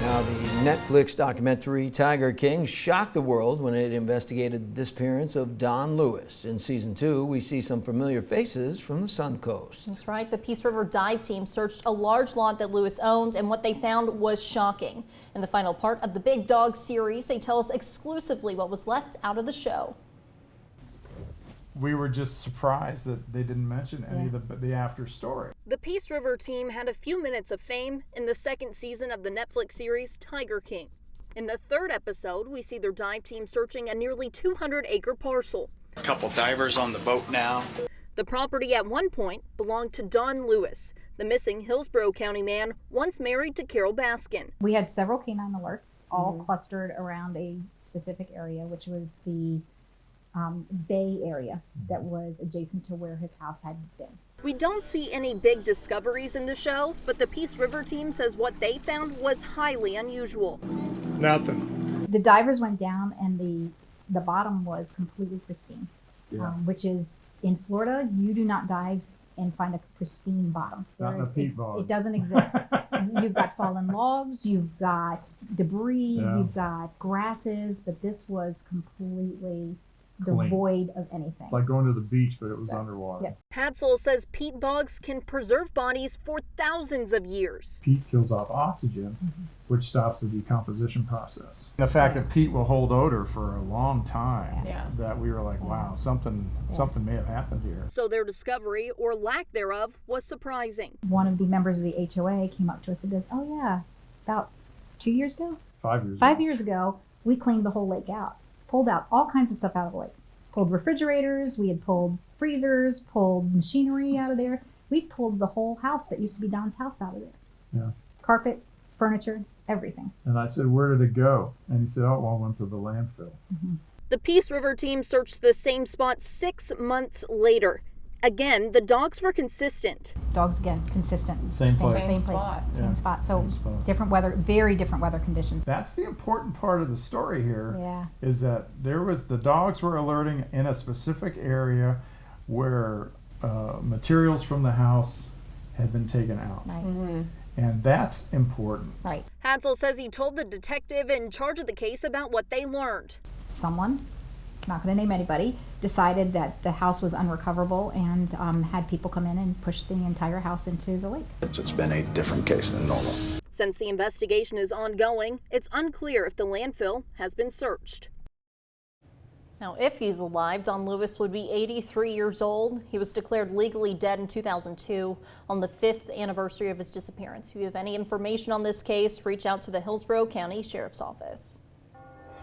Now, the Netflix documentary Tiger King shocked the world when it investigated the disappearance of Don Lewis. In season 2, we see some familiar faces from the Suncoast. That's right. The Peace River dive team searched a large lot that Lewis owned, and what they found was shocking. In the final part of the Big Dog series, they tell us exclusively what was left out of the show. We were just surprised that they didn't mention any of the after story. The Peace River team had a few minutes of fame in the second season of the Netflix series Tiger King. In the third episode, we see their dive team searching a nearly 200-acre parcel. A couple divers on the boat now. The property at one point belonged to Don Lewis, the missing Hillsborough County man once married to Carol Baskin. We had several canine alerts, all clustered around a specific area, which was the bay area that was adjacent to where his house had been. We don't see any big discoveries in the show, but the Peace River team says what they found was highly unusual. Nothing. The divers went down and the bottom was completely pristine, which is, in Florida, you do not dive and find a pristine bottom. It doesn't exist. You've got fallen logs, you've got debris, you've got grasses, but this was completely devoid of anything. It's like going to the beach, but it was underwater. Hatzel says peat bogs can preserve bodies for thousands of years. Peat kills off oxygen, which stops the decomposition process. The fact that peat will hold odor for a long time, that we were like, wow, something may have happened here. So their discovery, or lack thereof, was surprising. One of the members of the HOA came up to us and goes, oh yeah, about 2 years ago? 5 years 5 years ago, we cleaned the whole lake out. Pulled out all kinds of stuff out of the lake. Pulled refrigerators, we had pulled freezers, pulled machinery out of there. We pulled the whole house that used to be Don's house out of there. Yeah. Carpet, furniture, everything. And I said, where did it go? And he said, oh, well, it went to the landfill. The Peace River team searched the same spot 6 months later. Again, the dogs were consistent. Dogs, again, consistent. Same place. Same spot. So different weather, very different weather conditions. That's the important part of the story here. Yeah. Is that the dogs were alerting in a specific area where materials from the house had been taken out. Right. And that's important. Right. Hatzel says he told the detective in charge of the case about what they learned. Someone, not going to name anybody, decided that the house was unrecoverable and had people come in and push the entire house into the lake. It's been a different case than normal. Since the investigation is ongoing, it's unclear if the landfill has been searched. Now, if he's alive, Don Lewis would be 83 years old. He was declared legally dead in 2002 on the 5th anniversary of his disappearance. If you have any information on this case, reach out to the Hillsborough County Sheriff's Office.